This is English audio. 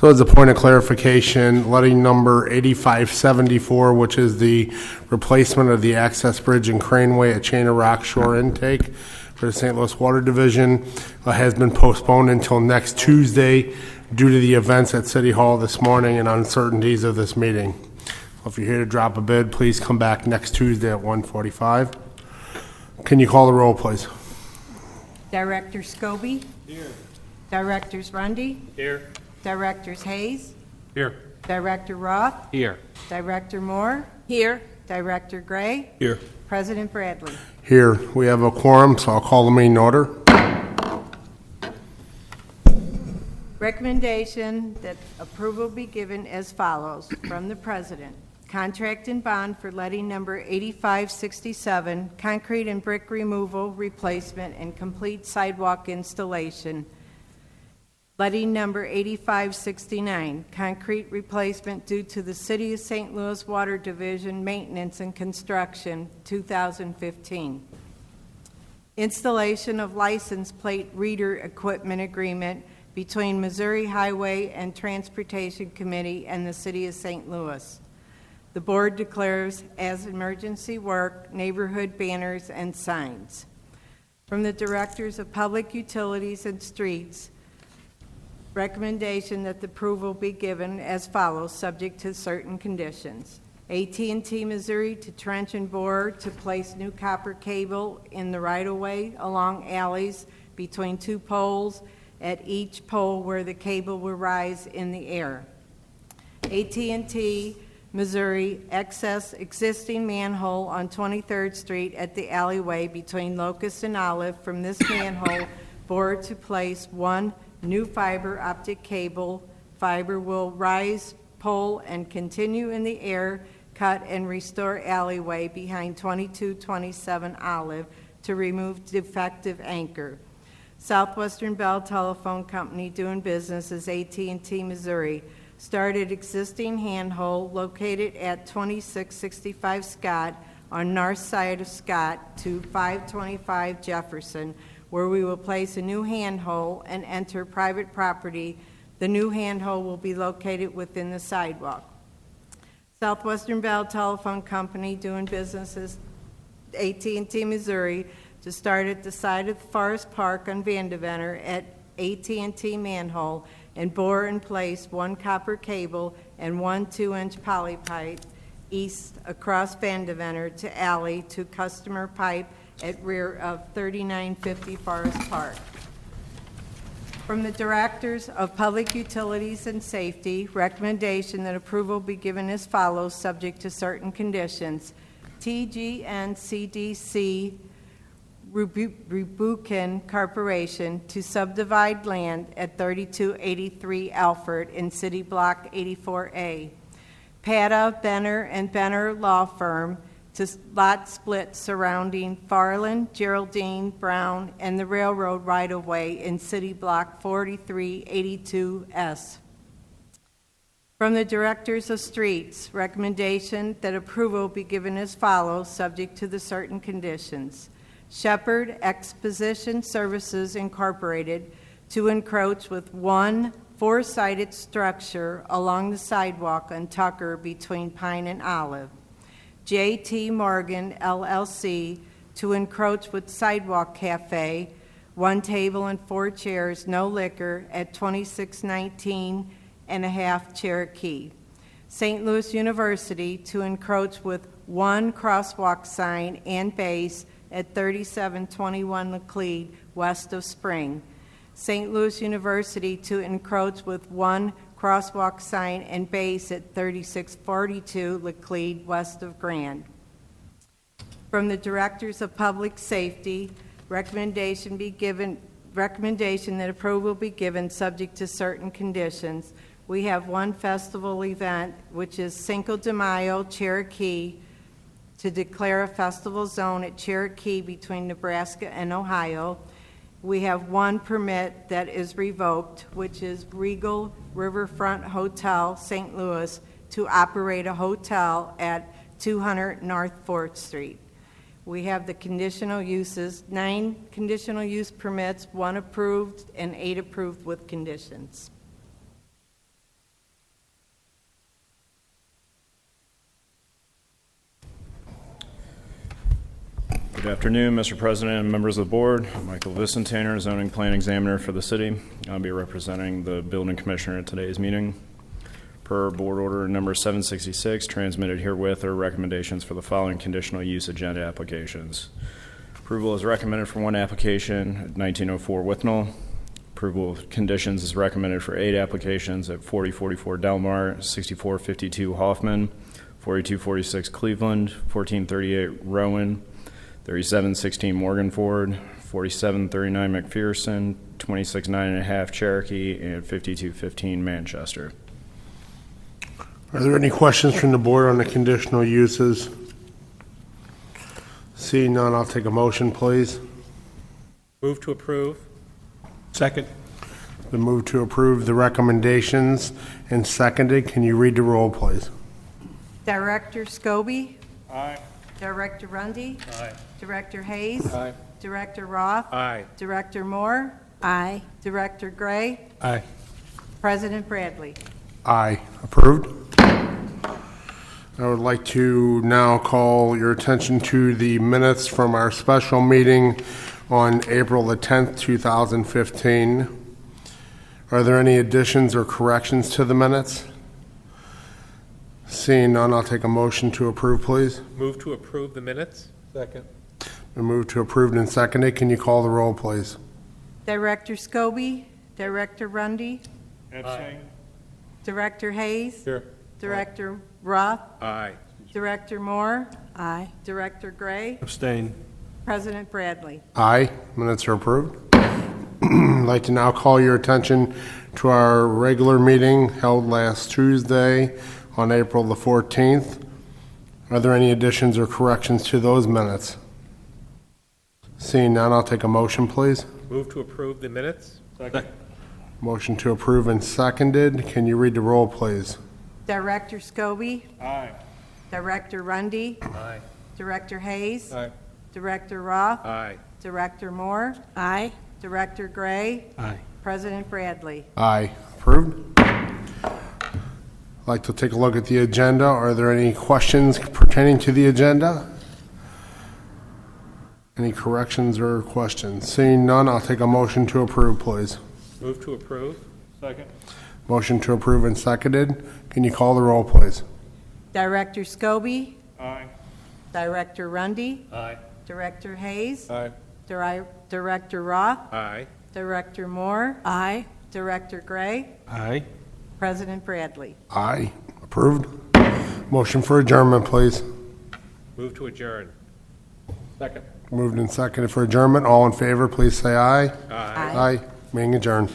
So as a point of clarification, letting number 8574, which is the replacement of the access bridge and craneway at Chain of Rock Shore Intake for the St. Louis Water Division, has been postponed until next Tuesday due to the events at City Hall this morning and uncertainties of this meeting. If you're here to drop a bid, please come back next Tuesday at 1:45. Can you call the roll, please? Director Scobie. Here. Directors Rundy. Here. Directors Hayes. Here. Director Roth. Here. Director Moore. Here. Director Gray. Here. President Bradley. Here, we have a quorum, so I'll call the meeting to order. Recommendation that approval be given as follows from the President. Contract and bond for letting number 8567, concrete and brick removal, replacement, and complete sidewalk installation. Letting number 8569, concrete replacement due to the City of St. Louis Water Division maintenance and construction, 2015. Installation of license plate reader equipment agreement between Missouri Highway and Transportation Committee and the City of St. Louis. The board declares as emergency work neighborhood banners and signs. From the Directors of Public Utilities and Streets, recommendation that the approval be given as follows, subject to certain conditions. AT&T Missouri to trench and bore to place new copper cable in the right-of-way along alleys between two poles at each pole where the cable will rise in the air. AT&T Missouri access existing manhole on 23rd Street at the alleyway between Locust and Olive. From this manhole, bore to place one new fiber optic cable. Fiber will rise pole and continue in the air, cut and restore alleyway behind 2227 Olive to remove defective anchor. Southwestern Bell Telephone Company doing business as AT&T Missouri started existing handhole located at 2665 Scott on north side of Scott to 525 Jefferson, where we will place a new handhole and enter private property. The new handhole will be located within the sidewalk. Southwestern Bell Telephone Company doing business as AT&T Missouri to start at the side of Forest Park on Vandeventer at AT&T manhole and bore and place one copper cable and one 2-inch poly pipe east across Vandeventer to alley to customer pipe at rear of 3950 Forest Park. From the Directors of Public Utilities and Safety, recommendation that approval be given as follows, subject to certain conditions. TGNCDC Rebuken Corporation to subdivide land at 3283 Alfred in City Block 84A. Pata, Benner, and Benner Law Firm to lot split surrounding Farland, Geraldine, Brown, and the railroad right-of-way in City Block 4382S. From the Directors of Streets, recommendation that approval be given as follows, subject to the certain conditions. Shepherd Exposition Services Incorporated to encroach with one four-sided structure along the sidewalk on Tucker between Pine and Olive. J.T. Morgan, LLC, to encroach with Sidewalk Cafe, one table and four chairs, no liquor, at 2619 and a half Cherokee. St. Louis University to encroach with one crosswalk sign and base at 3721 Laclede, west of Spring. St. Louis University to encroach with one crosswalk sign and base at 3642 Laclede, west of Grand. From the Directors of Public Safety, recommendation that approval be given subject to certain conditions. We have one festival event, which is Cinco de Mayo, Cherokee, to declare a festival zone at Cherokee between Nebraska and Ohio. We have one permit that is revoked, which is Regal Riverfront Hotel, St. Louis, to operate a hotel at 200 North 4th Street. We have the conditional uses, 9 conditional use permits, 1 approved and 8 approved with conditions. Good afternoon, Mr. President and members of the board. I'm Michael Visentainer, zoning plan examiner for the city. I'll be representing the building commissioner at today's meeting. Per board order number 766, transmitted herewith are recommendations for the following conditional use agenda applications. Approval is recommended for one application at 1904 Withnell. Approval of conditions is recommended for 8 applications at 4044 Delmar, 6452 Hoffman, 4246 Cleveland, 1438 Rowan, 3716 Morganford, 4739 McPherson, 269.5 Cherokee, and 5215 Manchester. Are there any questions from the board on the conditional uses? Seeing none, I'll take a motion, please. Move to approve. Second. The move to approve the recommendations and seconded. Can you read the roll, please? Director Scobie. Aye. Director Rundy. Aye. Director Hayes. Aye. Director Roth. Aye. Director Moore. Aye. Director Gray. Aye. President Bradley. Aye. Approved. I would like to now call your attention to the minutes from our special meeting on April the 10th, 2015. Are there any additions or corrections to the minutes? Seeing none, I'll take a motion to approve, please. Move to approve the minutes. Second. The move to approved and seconded. Can you call the roll, please? Director Scobie. Director Rundy. Abstain. Director Hayes. Here. Director Roth. Aye. Director Moore. Aye. Director Gray. Abstain. President Bradley. Aye. Minutes are approved. I'd like to now call your attention to our regular meeting held last Tuesday on April the 14th. Are there any additions or corrections to those minutes? Seeing none, I'll take a motion, please. Move to approve the minutes. Second. Motion to approve and seconded. Can you read the roll, please? Director Scobie. Aye. Director Rundy. Aye. Director Hayes. Aye. Director Roth. Aye. Director Moore. Aye. Director Gray. Aye. President Bradley. Aye. Approved. I'd like to take a look at the agenda. Are there any questions pertaining to the agenda? Any corrections or questions? Seeing none, I'll take a motion to approve, please. Move to approve. Second. Motion to approve and seconded. Can you call the roll, please? Director Scobie. Aye. Director Rundy. Aye. Director Hayes. Aye. Director Roth. Aye. Director Moore. Aye. Director Gray. Aye. President Bradley. Aye. Approved. Motion for adjournment, please. Move to adjourn. Second. Moved and seconded for adjournment. All in favor, please say aye. Aye. Aye. Meeting adjourned.